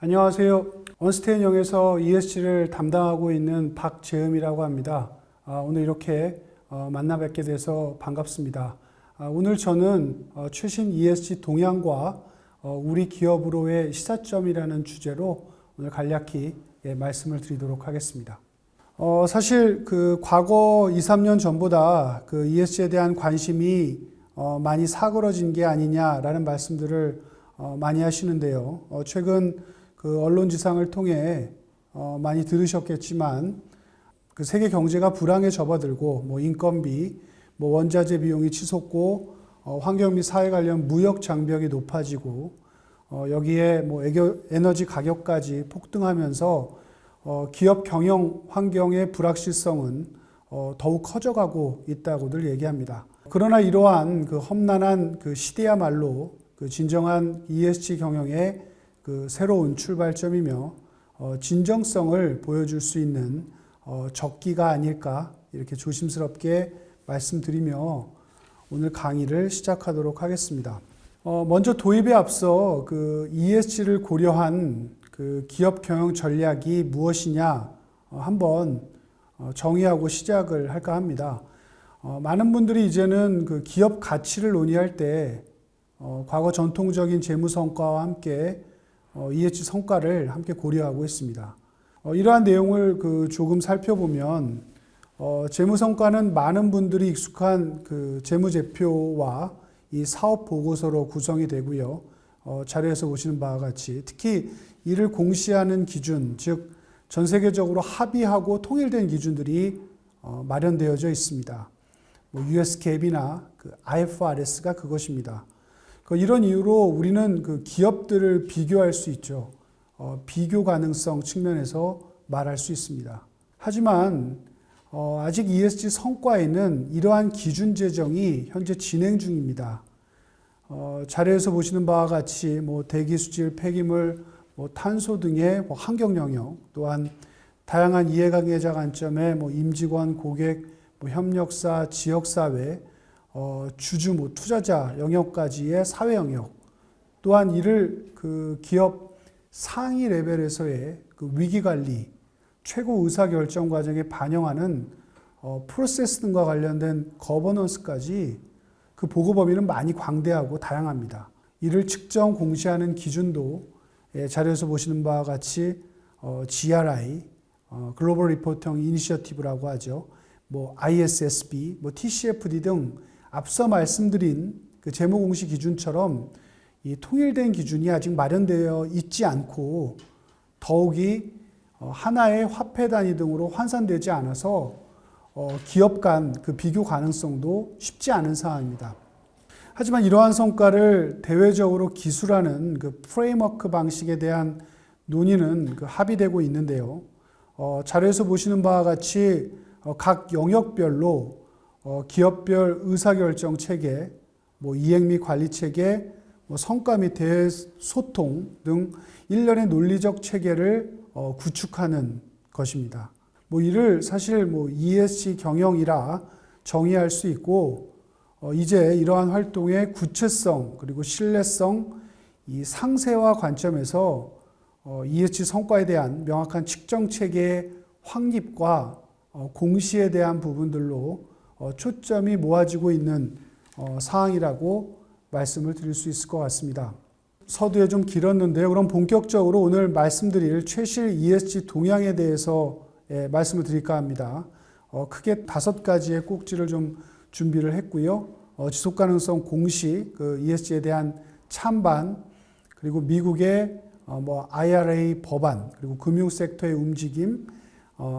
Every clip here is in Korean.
안녕하세요. 언스테인영에서 ESG를 담당하고 있는 박재음이라고 합니다. 오늘 이렇게 만나 뵙게 돼서 반갑습니다. 오늘 저는 최신 ESG 동향과 우리 기업으로의 시사점이라는 주제로 오늘 간략히 말씀을 드리도록 하겠습니다. 사실 그 과거 2, 3년 전보다 그 ESG에 대한 관심이 많이 사그러진 게 아니냐라는 말씀들을 많이 하시는데요. 최근 그 언론지상을 통해 많이 들으셨겠지만 그 세계 경제가 불황에 접어들고 인건비, 원자재 비용이 치솟고 환경 및 사회 관련 무역 장벽이 높아지고 여기에 에너지 가격까지 폭등하면서 기업 경영 환경의 불확실성은 더욱 커져가고 있다고들 얘기합니다. 그러나 이러한 그 험난한 그 시대야말로 그 진정한 ESG 경영의 그 새로운 출발점이며 진정성을 보여줄 수 있는 적기가 아닐까 이렇게 조심스럽게 말씀드리며 오늘 강의를 시작하도록 하겠습니다. 먼저 도입에 앞서 그 ESG를 고려한 그 기업 경영 전략이 무엇이냐 한번 정의하고 시작을 할까 합니다. 많은 분들이 이제는 그 기업 가치를 논의할 때 과거 전통적인 재무 성과와 함께 ESG 성과를 함께 고려하고 있습니다. 이러한 내용을 그 조금 살펴보면 재무 성과는 많은 분들이 익숙한 그 재무제표와 이 사업 보고서로 구성이 되고요. 자료에서 보시는 바와 같이 특히 이를 공시하는 기준, 즉 전 세계적으로 합의하고 통일된 기준들이 마련되어져 있습니다. US GAAP이나 그 IFRS가 그것입니다. 이런 이유로 우리는 그 기업들을 비교할 수 있죠. 비교 가능성 측면에서 말할 수 있습니다. 하지만 아직 ESG 성과에는 이러한 기준 제정이 현재 진행 중입니다. 자료에서 보시는 바와 같이 대기 수질, 폐기물, 탄소 등의 환경 영역, 또한 다양한 이해관계자 관점의 임직원, 고객, 협력사, 지역사회, 주주, 투자자 영역까지의 사회 영역, 또한 이를 그 기업 상위 레벨에서의 그 위기관리, 최고 의사결정 과정에 반영하는 프로세스 등과 관련된 거버넌스까지 그 보고 범위는 많이 광대하고 다양합니다. 이를 측정, 공시하는 기준도 자료에서 보시는 바와 같이 GRI, 글로벌 리포팅 이니셔티브라고 하죠. ISSB, TCFD 등 앞서 말씀드린 그 재무 공시 기준처럼 이 통일된 기준이 아직 마련되어 있지 않고 더욱이 하나의 화폐 단위 등으로 환산되지 않아서 기업 간 그 비교 가능성도 쉽지 않은 상황입니다. 하지만 이러한 성과를 대외적으로 기술하는 그 프레임워크 방식에 대한 논의는 그 합의되고 있는데요. 자료에서 보시는 바와 같이 각 영역별로 기업별 의사결정 체계, 이행 및 관리 체계, 성과 및 대소통 등 일련의 논리적 체계를 구축하는 것입니다. 이를 사실 ESG 경영이라 정의할 수 있고 이제 이러한 활동의 구체성 그리고 신뢰성, 이 상세화 관점에서 ESG 성과에 대한 명확한 측정 체계의 확립과 공시에 대한 부분들로 초점이 모아지고 있는 사항이라고 말씀을 드릴 수 있을 것 같습니다. 서두에 좀 길었는데요. 그럼 본격적으로 오늘 말씀드릴 최실 ESG 동향에 대해서 말씀을 드릴까 합니다. 크게 5가지의 꼭지를 좀 준비를 했고요. 지속가능성 공시, 그 ESG에 대한 찬반, 그리고 미국의 IRA 법안, 그리고 금융섹터의 움직임,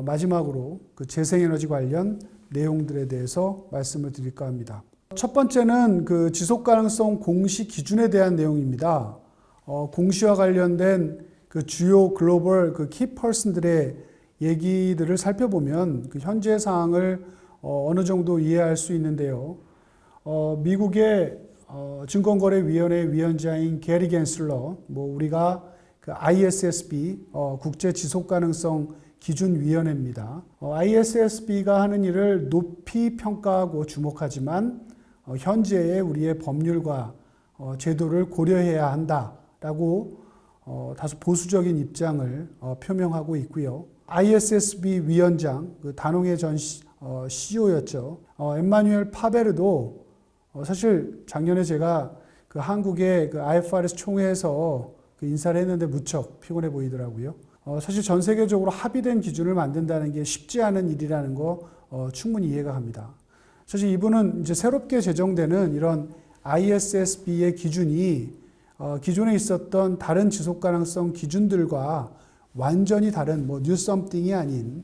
마지막으로 그 재생에너지 관련 내용들에 대해서 말씀을 드릴까 합니다. 첫 번째는 그 지속가능성 공시 기준에 대한 내용입니다. 공시와 관련된 그 주요 글로벌 그 키퍼슨들의 얘기들을 살펴보면 그 현재 상황을 어느 정도 이해할 수 있는데요. 미국의 증권거래위원회 위원장인 게리 겐슬러, 우리가 그 ISSB 국제 지속가능성 기준위원회입니다. ISSB가 하는 일을 높이 평가하고 주목하지만 현재의 우리의 법률과 제도를 고려해야 한다라고 다소 보수적인 입장을 표명하고 있고요. ISSB 위원장, 그 단홍의 전 CEO였죠. 엠마뉴엘 파베르도 사실 작년에 제가 그 한국의 그 IFRS 총회에서 그 인사를 했는데 무척 피곤해 보이더라고요. 사실 전 세계적으로 합의된 기준을 만든다는 게 쉽지 않은 일이라는 거 충분히 이해가 갑니다. 사실 이분은 이제 새롭게 제정되는 이런 ISSB의 기준이 기존에 있었던 다른 지속 가능성 기준들과 완전히 다른 new something이 아닌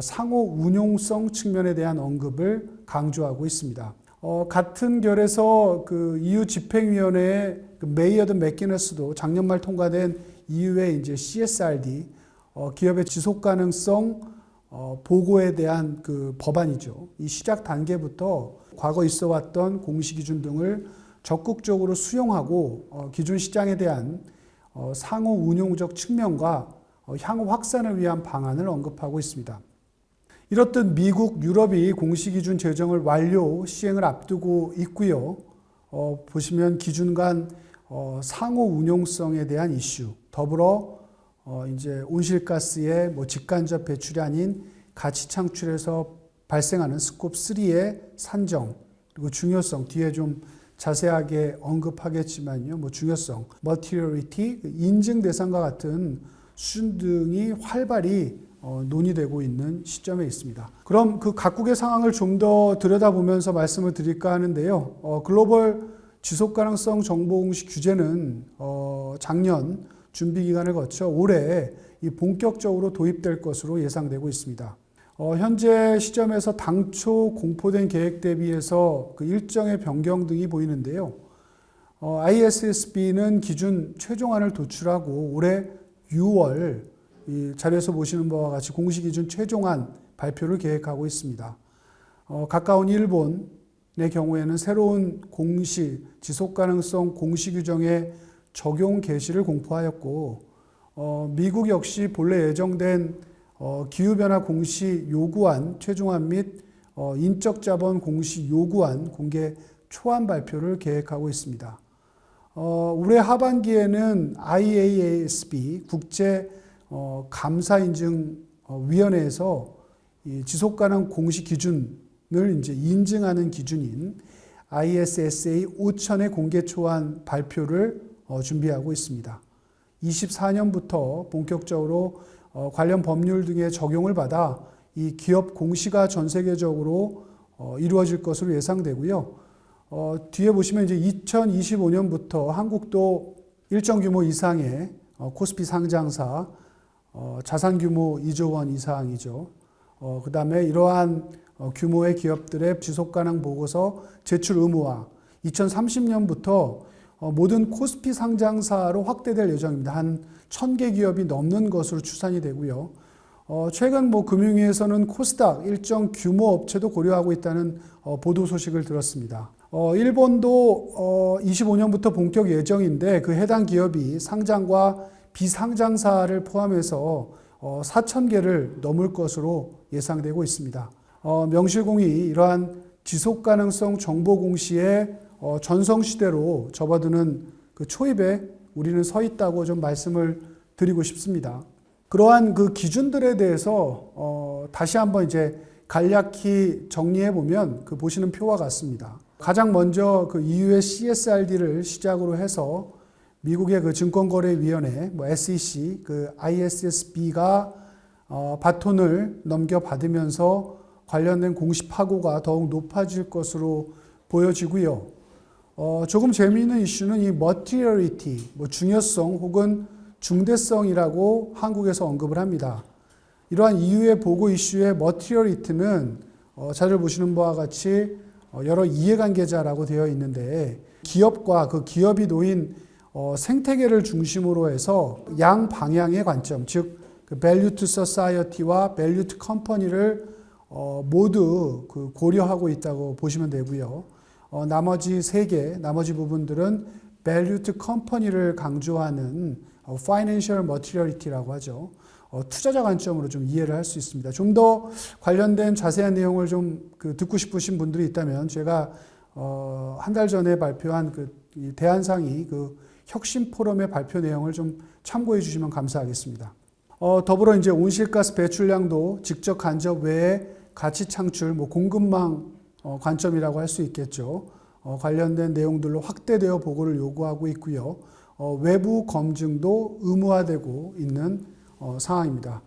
상호 운용성 측면에 대한 언급을 강조하고 있습니다. 같은 결에서 그 EU 집행위원회의 그 메이어드 맥기너스도 작년 말 통과된 EU의 이제 CSRD 기업의 지속 가능성 보고에 대한 그 법안이죠. 이 시작 단계부터 과거 있어 왔던 공시 기준 등을 적극적으로 수용하고 기존 시장에 대한 상호 운용적 측면과 향후 확산을 위한 방안을 언급하고 있습니다. 이렇듯 미국, 유럽이 공시기준 제정을 완료 시행을 앞두고 있고요. 보시면 기준 간 상호 운용성에 대한 이슈, 더불어 이제 온실가스의 직간접 배출이 아닌 가치 창출에서 발생하는 스콥 3의 산정, 그리고 중요성 뒤에 좀 자세하게 언급하겠지만요. 중요성, materiality, 인증 대상과 같은 수준 등이 활발히 논의되고 있는 시점에 있습니다. 그럼 그 각국의 상황을 좀 더 들여다보면서 말씀을 드릴까 하는데요. 글로벌 지속가능성 정보공시 규제는 작년 준비기간을 거쳐 올해 본격적으로 도입될 것으로 예상되고 있습니다. 현재 시점에서 당초 공포된 계획 대비해서 그 일정의 변경 등이 보이는데요. ISSB는 기준 최종안을 도출하고 올해 6월 이 자료에서 보시는 바와 같이 공시기준 최종안 발표를 계획하고 있습니다. 가까운 일본의 경우에는 새로운 공시, 지속가능성 공시규정의 적용 개시를 공포하였고 미국 역시 본래 예정된 기후변화 공시 요구안 최종안 및 인적자본 공시 요구안 공개 초안 발표를 계획하고 있습니다. 올해 하반기에는 IASB 국제 감사인증위원회에서 지속가능 공시 기준을 이제 인증하는 기준인 ISSA 5000의 공개 초안 발표를 준비하고 있습니다. 24년부터 본격적으로 관련 법률 등의 적용을 받아 이 기업 공시가 전 세계적으로 이루어질 것으로 예상되고요. 뒤에 보시면 이제 2025년부터 한국도 일정 규모 이상의 코스피 상장사 자산 규모 2조 원 이상이죠. 그 다음에 이러한 규모의 기업들의 지속가능 보고서 제출 의무화 2030년부터 모든 코스피 상장사로 확대될 예정입니다. 한 1000개 기업이 넘는 것으로 추산이 되고요. 최근 금융위에서는 코스닥 일정 규모 업체도 고려하고 있다는 보도 소식을 들었습니다. 일본도 25년부터 본격 예정인데 그 해당 기업이 상장과 비상장사를 포함해서 4,000개를 넘을 것으로 예상되고 있습니다. 명실공히 이러한 지속가능성 정보공시의 전성시대로 접어드는 그 초입에 우리는 서 있다고 좀 말씀을 드리고 싶습니다. 그러한 그 기준들에 대해서 다시 한번 이제 간략히 정리해 보면 그 보시는 표와 같습니다. 가장 먼저 그 EU의 CSRD를 시작으로 해서 미국의 그 증권거래위원회, SEC, 그 ISSB가 바톤을 넘겨받으면서 관련된 공시 파고가 더욱 높아질 것으로 보여지고요. 조금 재미있는 이슈는 이 materiality, 중요성 혹은 중대성이라고 한국에서 언급을 합니다. 이러한 EU의 보고 이슈의 materiality는 자료를 보시는 바와 같이 여러 이해관계자라고 되어 있는데 기업과 그 기업이 놓인 생태계를 중심으로 해서 양 방향의 관점, 즉 value to society와 value to company를 모두 그 고려하고 있다고 보시면 되고요. 나머지 세 개, 나머지 부분들은 value to company를 강조하는 financial materiality라고 하죠. 투자자 관점으로 좀 이해를 할 수 있습니다. 좀 더 관련된 자세한 내용을 좀 듣고 싶으신 분들이 있다면 제가 한 달 전에 발표한 그 대한상의 그 혁신 포럼의 발표 내용을 좀 참고해 주시면 감사하겠습니다. 더불어 이제 온실가스 배출량도 직접 간접 외에 가치 창출, 공급망 관점이라고 할 수 있겠죠. 관련된 내용들로 확대되어 보고를 요구하고 있고요. 외부 검증도 의무화되고 있는 상황입니다.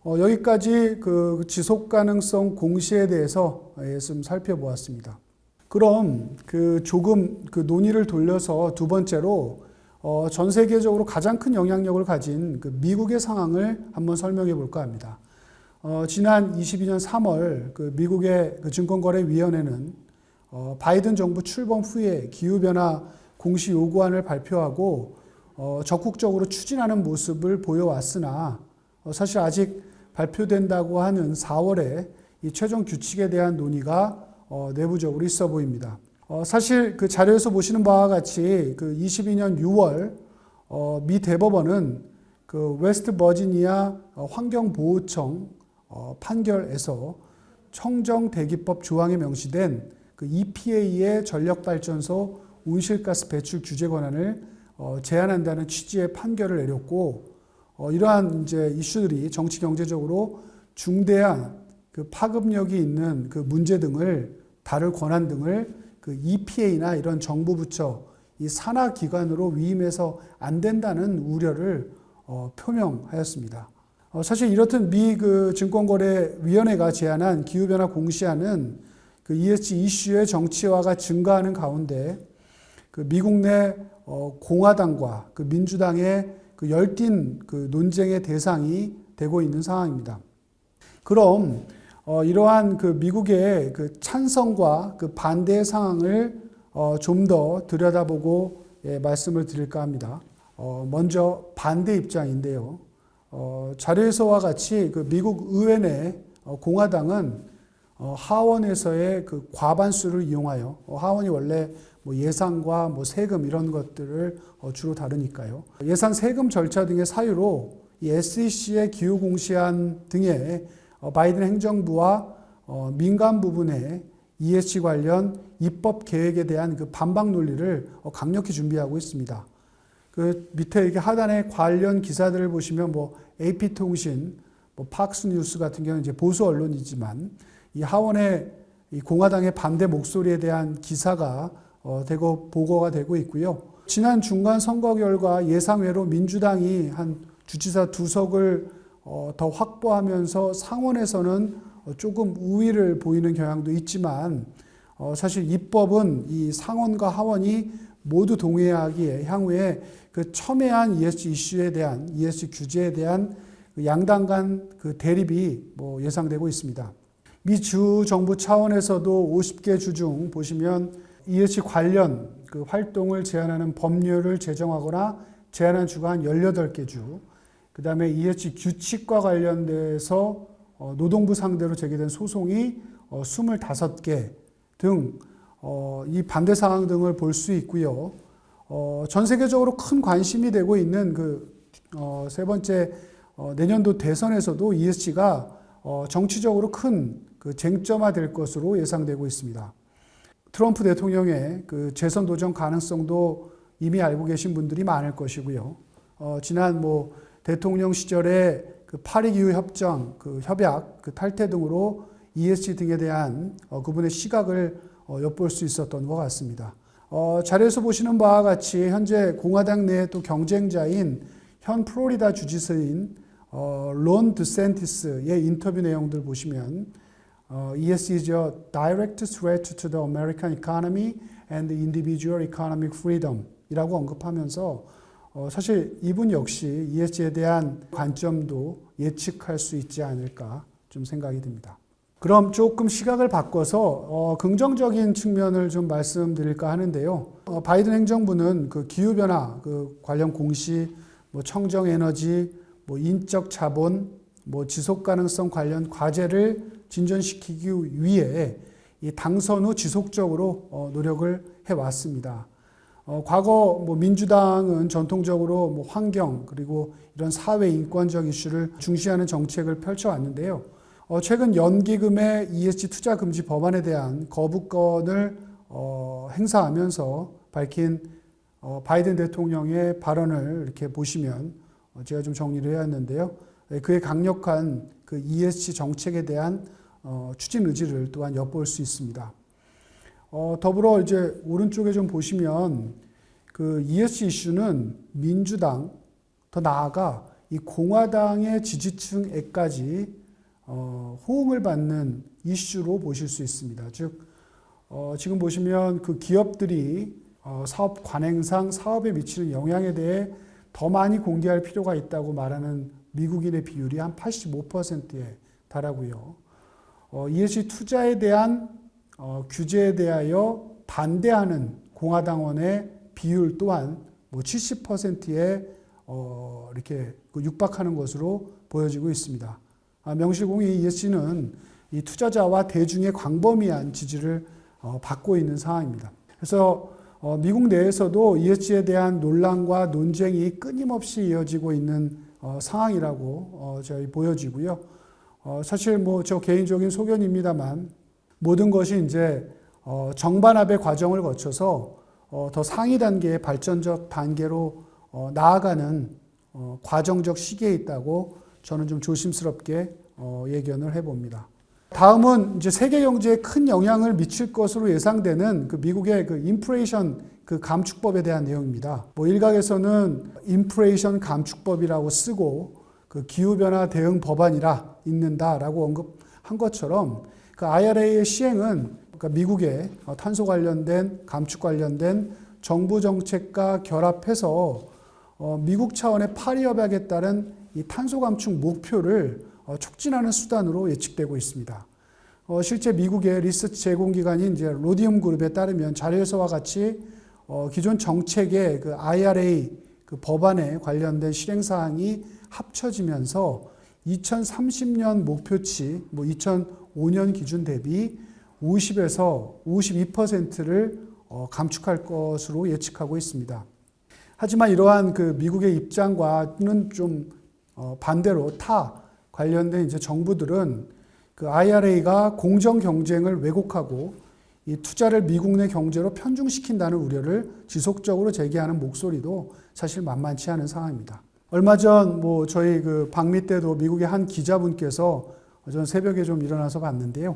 여기까지 그 지속 가능성 공시에 대해서 좀 살펴보았습니다. 그럼 조금 논의를 돌려서 두 번째로 전 세계적으로 가장 큰 영향력을 가진 미국의 상황을 한번 설명해 볼까 합니다. 지난 22년 3월 미국의 증권거래위원회는 바이든 정부 출범 후에 기후변화 공시 요구안을 발표하고 적극적으로 추진하는 모습을 보여왔으나 사실 아직 발표된다고 하는 4월에 이 최종 규칙에 대한 논의가 내부적으로 있어 보입니다. 사실 그 자료에서 보시는 바와 같이 22년 6월 미 대법원은 웨스트 버지니아 환경보호청 판결에서 청정대기법 조항에 명시된 EPA의 전력발전소 온실가스 배출 규제 권한을 제한한다는 취지의 판결을 내렸고, 이러한 이제 이슈들이 정치 경제적으로 중대한 파급력이 있는 문제 등을 다룰 권한 등을 EPA나 이런 정부 부처, 이 산하 기관으로 위임해서 안 된다는 우려를 표명하였습니다. 사실 이렇듯 미 증권거래위원회가 제안한 기후변화 공시안은 ESG 이슈의 정치화가 증가하는 가운데 미국 내 공화당과 민주당의 열띤 논쟁의 대상이 되고 있는 상황입니다. 그럼 이러한 미국의 찬성과 반대의 상황을 좀 더 들여다보고 말씀을 드릴까 합니다. 먼저 반대 입장인데요. 자료에서와 같이 미국 의회 내 공화당은 하원에서의 과반수를 이용하여, 하원이 원래 예산과 세금 이런 것들을 주로 다루니까요. 예산 세금 절차 등의 사유로 이 SEC의 기후 공시안 등의 바이든 행정부와 민간 부분의 ESG 관련 입법 계획에 대한 반박 논리를 강력히 준비하고 있습니다. 밑에 이렇게 하단에 관련 기사들을 보시면 AP통신, 팍스뉴스 같은 경우는 이제 보수 언론이지만 이 하원의 이 공화당의 반대 목소리에 대한 기사가 되고 보고가 되고 있고요. 지난 중간 선거 결과 예상외로 민주당이 한 주지사 2석을 더 확보하면서 상원에서는 조금 우위를 보이는 경향도 있지만 사실 입법은 이 상원과 하원이 모두 동의하기에 향후에 첨예한 ESG 이슈에 대한 ESG 규제에 대한 양당 간 대립이 예상되고 있습니다. 미 주 정부 차원에서도 50개 주 중 보시면 ESG 관련 활동을 제한하는 법률을 제정하거나 제한한 주가 한 18개 주, 그 다음에 ESG 규칙과 관련돼서 노동부 상대로 제기된 소송이 25개 등 이 반대 사항 등을 볼 수 있고요. 전 세계적으로 큰 관심이 되고 있는 세 번째 내년도 대선에서도 ESG가 정치적으로 큰 쟁점화 될 것으로 예상되고 있습니다. 트럼프 대통령의 재선 도전 가능성도 이미 알고 계신 분들이 많을 것이고요. 지난 대통령 시절에 파리 기후 협정 협약 탈퇴 등으로 ESG 등에 대한 그분의 시각을 엿볼 수 있었던 것 같습니다. 자료에서 보시는 바와 같이 현재 공화당 내 또 경쟁자인 현 플로리다 주지사인 론 드샌티스의 인터뷰 내용들 보시면 ESG is a direct threat to the American economy and individual economic freedom 이라고 언급하면서 사실 이분 역시 ESG에 대한 관점도 예측할 수 있지 않을까 좀 생각이 듭니다. 그럼 조금 시각을 바꿔서 긍정적인 측면을 좀 말씀드릴까 하는데요. 바이든 행정부는 기후변화 관련 공시, 청정에너지, 인적 자본, 지속가능성 관련 과제를 진전시키기 위해 이 당선 후 지속적으로 노력을 해왔습니다. 과거 민주당은 전통적으로 환경 그리고 이런 사회 인권적 이슈를 중시하는 정책을 펼쳐왔는데요. 최근 연기금의 ESG 투자 금지 법안에 대한 거부권을 행사하면서 밝힌 바이든 대통령의 발언을 이렇게 보시면 제가 좀 정리를 해왔는데요. 그의 강력한 그 ESG 정책에 대한 추진 의지를 또한 엿볼 수 있습니다. 더불어 이제 오른쪽에 좀 보시면 그 ESG 이슈는 민주당, 더 나아가 이 공화당의 지지층에까지 호응을 받는 이슈로 보실 수 있습니다. 즉, 지금 보시면 그 기업들이 사업 관행상 사업에 미치는 영향에 대해 더 많이 공개할 필요가 있다고 말하는 미국인의 비율이 한 85%에 달하고요. ESG 투자에 대한 규제에 대하여 반대하는 공화당원의 비율 또한 뭐 70%에 이렇게 육박하는 것으로 보여지고 있습니다. 명실공히 ESG는 이 투자자와 대중의 광범위한 지지를 받고 있는 상황입니다. 그래서 미국 내에서도 ESG에 대한 논란과 논쟁이 끊임없이 이어지고 있는 상황이라고 저희 보여지고요. 사실 뭐 저 개인적인 소견입니다만 모든 것이 이제 정반합의 과정을 거쳐서 더 상위 단계의 발전적 단계로 나아가는 과정적 시기에 있다고 저는 좀 조심스럽게 예견을 해봅니다. 다음은 이제 세계 경제에 큰 영향을 미칠 것으로 예상되는 그 미국의 그 인플레이션 그 감축법에 대한 내용입니다. 뭐 일각에서는 인플레이션 감축법이라고 쓰고 그 기후변화 대응 법안이라 읽는다라고 언급한 것처럼 그 IRA의 시행은 그러니까 미국의 탄소 관련된 감축 관련된 정부 정책과 결합해서 미국 차원의 파리 협약에 따른 이 탄소 감축 목표를 촉진하는 수단으로 예측되고 있습니다. 실제 미국의 리서치 제공기관인 이제 로디움 그룹에 따르면 자료에서와 같이 기존 정책의 그 IRA 그 법안에 관련된 실행 사항이 합쳐지면서 2030년 목표치, 뭐 2005년 기준 대비 50에서 52%를 감축할 것으로 예측하고 있습니다. 하지만 이러한 그 미국의 입장과는 좀 반대로 타 관련된 이제 정부들은 그 IRA가 공정 경쟁을 왜곡하고 이 투자를 미국 내 경제로 편중시킨다는 우려를 지속적으로 제기하는 목소리도 사실 만만치 않은 상황입니다. 얼마 전 뭐 저희 그 방미 때도 미국의 한 기자분께서 저는 새벽에 좀 일어나서 봤는데요.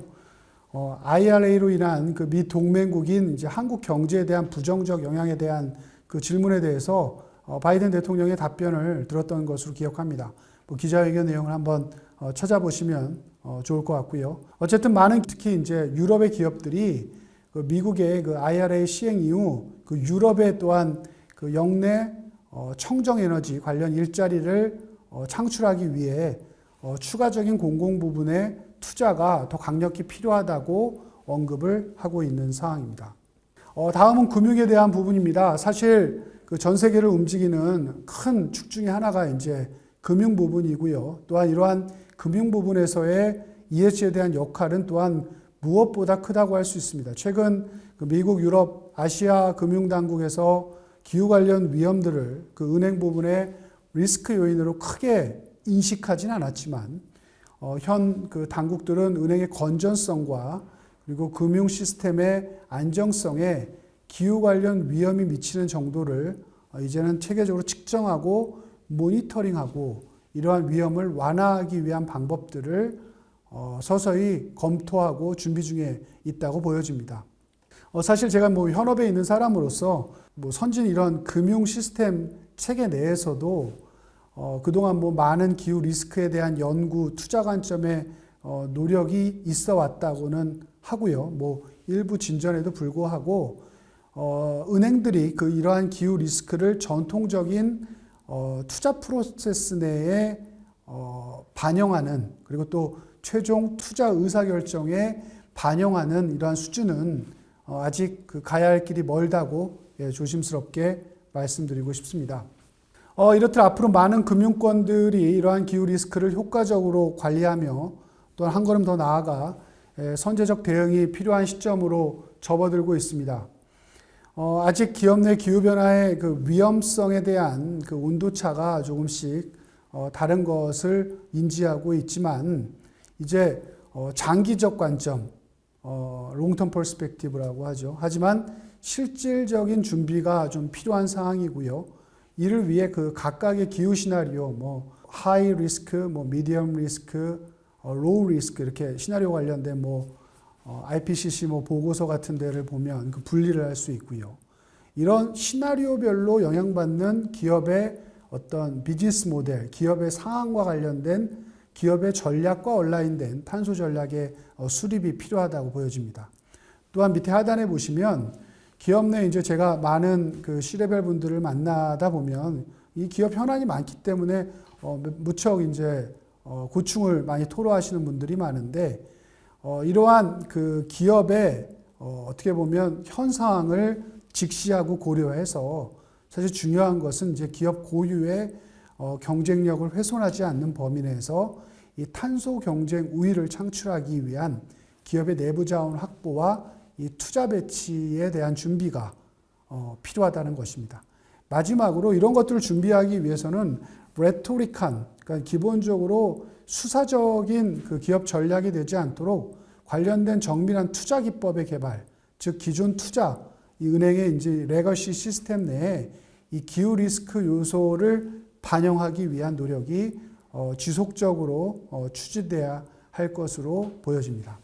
IRA로 인한 그 미 동맹국인 이제 한국 경제에 대한 부정적 영향에 대한 그 질문에 대해서 바이든 대통령의 답변을 들었던 것으로 기억합니다. 뭐 기자회견 내용을 한번 찾아보시면 좋을 것 같고요. 어쨌든 많은 특히 이제 유럽의 기업들이 그 미국의 그 IRA 시행 이후 그 유럽에 또한 그 역내 청정 에너지 관련 일자리를 창출하기 위해 추가적인 공공 부분의 투자가 더 강력히 필요하다고 언급을 하고 있는 상황입니다. 다음은 금융에 대한 부분입니다. 사실 그 전 세계를 움직이는 큰 축 중에 하나가 이제 금융 부분이고요. 또한 이러한 금융 부분에서의 ESG에 대한 역할은 또한 무엇보다 크다고 할 수 있습니다. 최근 그 미국, 유럽, 아시아 금융 당국에서 기후 관련 위험들을 그 은행 부분의 리스크 요인으로 크게 인식하지는 않았지만 현 그 당국들은 은행의 건전성과 그리고 금융 시스템의 안정성에 기후 관련 위험이 미치는 정도를 이제는 체계적으로 측정하고 모니터링하고 이러한 위험을 완화하기 위한 방법들을 서서히 검토하고 준비 중에 있다고 보여집니다. 사실 제가 뭐 현업에 있는 사람으로서 뭐 선진 이런 금융 시스템 체계 내에서도 그동안 뭐 많은 기후 리스크에 대한 연구, 투자 관점의 노력이 있어 왔다고는 하고요. 뭐 일부 진전에도 불구하고 은행들이 그 이러한 기후 리스크를 전통적인 투자 프로세스 내에 반영하는 그리고 또 최종 투자 의사 결정에 반영하는 이러한 수준은 아직 그 가야 할 길이 멀다고 조심스럽게 말씀드리고 싶습니다. 이렇듯 앞으로 많은 금융권들이 이러한 기후 리스크를 효과적으로 관리하며 또한 한 걸음 더 나아가 선제적 대응이 필요한 시점으로 접어들고 있습니다. 아직 기업 내 기후변화의 그 위험성에 대한 그 온도차가 조금씩 다른 것을 인지하고 있지만 이제 장기적 관점, 롱텀 퍼스펙티브라고 하죠. 하지만 실질적인 준비가 좀 필요한 상황이고요. 이를 위해 그 각각의 기후 시나리오, 뭐 하이 리스크, 뭐 미디엄 리스크, 로우 리스크 이렇게 시나리오 관련된 뭐 IPCC 뭐 보고서 같은 데를 보면 그 분리를 할 수 있고요. 이런 시나리오별로 영향받는 기업의 어떤 비즈니스 모델, 기업의 상황과 관련된 기업의 전략과 온라인된 탄소 전략의 수립이 필요하다고 보여집니다. 또한 밑에 하단에 보시면 기업 내 이제 제가 많은 그 C레벨 분들을 만나다 보면 이 기업 현안이 많기 때문에 무척 이제 고충을 많이 토로하시는 분들이 많은데 이러한 그 기업의 어떻게 보면 현 상황을 직시하고 고려해서 사실 중요한 것은 이제 기업 고유의 경쟁력을 훼손하지 않는 범위 내에서 이 탄소 경쟁 우위를 창출하기 위한 기업의 내부 자원 확보와 이 투자 배치에 대한 준비가 필요하다는 것입니다. 마지막으로 이런 것들을 준비하기 위해서는 레토릭한, 그러니까 기본적으로 수사적인 그 기업 전략이 되지 않도록 관련된 정밀한 투자 기법의 개발, 즉 기존 투자, 이 은행의 이제 레거시 시스템 내에 이 기후 리스크 요소를 반영하기 위한 노력이 지속적으로 추진돼야 할 것으로 보여집니다.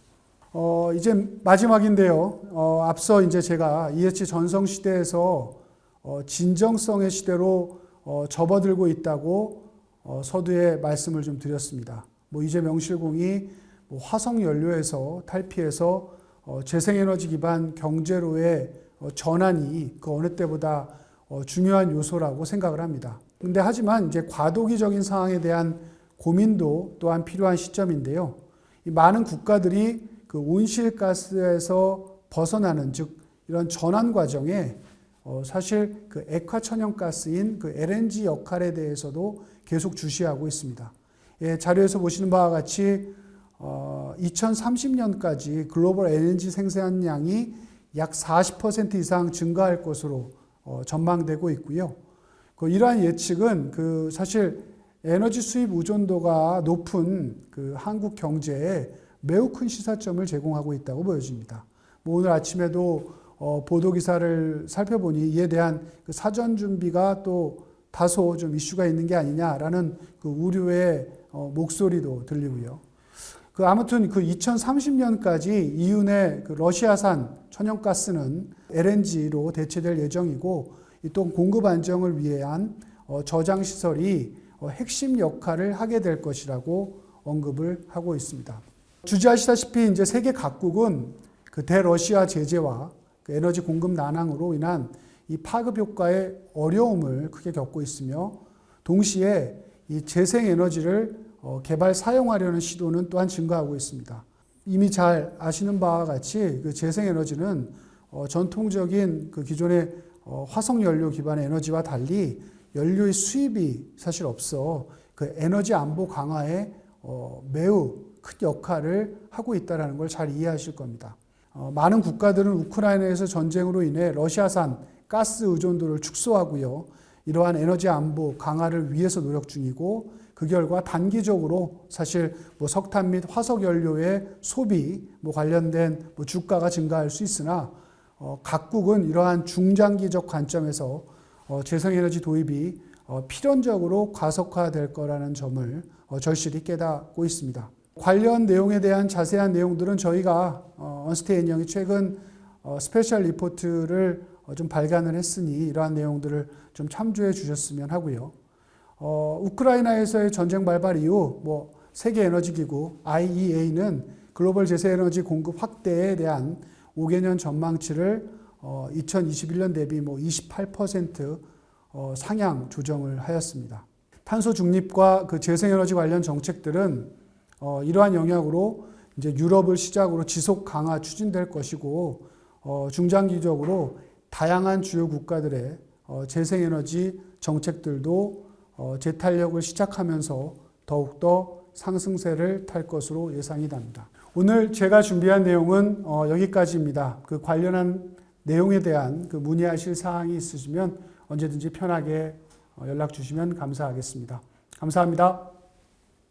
이제 마지막인데요. 앞서 이제 제가 ESG 전성 시대에서 진정성의 시대로 접어들고 있다고 서두에 말씀을 좀 드렸습니다. 뭐 이제 명실공히 뭐 화석 연료에서 탈피해서 재생에너지 기반 경제로의 전환이 그 어느 때보다 중요한 요소라고 생각을 합니다. 근데 하지만 이제 과도기적인 상황에 대한 고민도 또한 필요한 시점인데요. 이 많은 국가들이 그 온실가스에서 벗어나는, 즉 이런 전환 과정에 사실 그 액화천연가스인 그 LNG 역할에 대해서도 계속 주시하고 있습니다. 예, 자료에서 보시는 바와 같이 2030년까지 글로벌 LNG 생산량이 약 40% 이상 증가할 것으로 전망되고 있고요. 이러한 예측은 그 사실 에너지 수입 의존도가 높은 그 한국 경제에 매우 큰 시사점을 제공하고 있다고 보여집니다. 뭐 오늘 아침에도 보도 기사를 살펴보니 이에 대한 그 사전 준비가 또 다소 좀 이슈가 있는 게 아니냐라는 그 우려의 목소리도 들리고요. 아무튼 그 2030년까지 EU 내 그 러시아산 천연가스는 LNG로 대체될 예정이고 또 공급 안정을 위한 저장 시설이 핵심 역할을 하게 될 것이라고 언급을 하고 있습니다. 주지하시다시피 이제 세계 각국은 그 대러시아 제재와 그 에너지 공급 난항으로 인한 이 파급 효과의 어려움을 크게 겪고 있으며 동시에 이 재생 에너지를 개발 사용하려는 시도는 또한 증가하고 있습니다. 이미 잘 아시는 바와 같이 그 재생 에너지는 전통적인 그 기존의 화석 연료 기반의 에너지와 달리 연료의 수입이 사실 없어 그 에너지 안보 강화에 매우 큰 역할을 하고 있다는 걸 잘 이해하실 겁니다. 많은 국가들은 우크라이나에서 전쟁으로 인해 러시아산 가스 의존도를 축소하고요. 이러한 에너지 안보 강화를 위해서 노력 중이고 그 결과 단기적으로 사실 뭐 석탄 및 화석 연료의 소비 관련된 주가가 증가할 수 있으나 각국은 이러한 중장기적 관점에서 재생에너지 도입이 필연적으로 가속화될 거라는 점을 절실히 깨닫고 있습니다. 관련 내용에 대한 자세한 내용들은 저희가 언스테인형이 최근 스페셜 리포트를 좀 발간을 했으니 이러한 내용들을 좀 참조해 주셨으면 하고요. 우크라이나에서의 전쟁 발발 이후 세계에너지기구 IEA는 글로벌 재생에너지 공급 확대에 대한 5개년 전망치를 2021년 대비 28% 상향 조정을 하였습니다. 탄소 중립과 그 재생에너지 관련 정책들은 이러한 영향으로 이제 유럽을 시작으로 지속 강화 추진될 것이고 중장기적으로 다양한 주요 국가들의 재생에너지 정책들도 재탄력을 시작하면서 더욱더 상승세를 탈 것으로 예상이 됩니다. 오늘 제가 준비한 내용은 여기까지입니다. 그 관련한 내용에 대한 그 문의하실 사항이 있으시면 언제든지 편하게 연락 주시면 감사하겠습니다. 감사합니다.